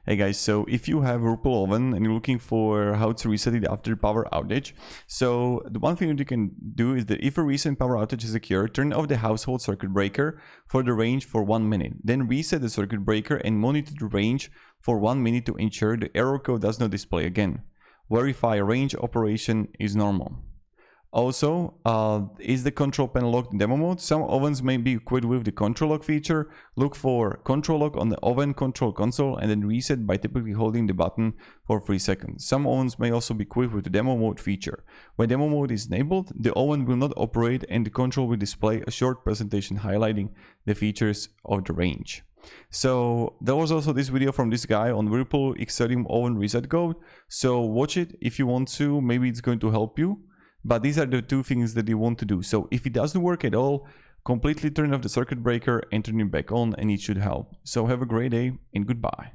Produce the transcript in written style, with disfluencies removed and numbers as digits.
Hey guys, so if you have a Whirlpool oven and you're looking for how to reset it after power outage, so the one thing that you can do is that if a recent power outage is occurred, turn off the household circuit breaker for the range for 1 minute. Then reset the circuit breaker and monitor the range for 1 minute to ensure the error code does not display again. Verify range operation is normal. Also, is the control panel locked in demo mode? Some ovens may be equipped with the control lock feature. Look for control lock on the oven control console and then reset by typically holding the button for 3 seconds. Some ovens may also be equipped with the demo mode feature. When demo mode is enabled, the oven will not operate and the control will display a short presentation highlighting the features of the range. So there was also this video from this guy on Whirlpool X30 oven reset code. So watch it if you want to, maybe it's going to help you. But these are the two things that you want to do. So if it doesn't work at all, completely turn off the circuit breaker and turn it back on and it should help. So have a great day and goodbye.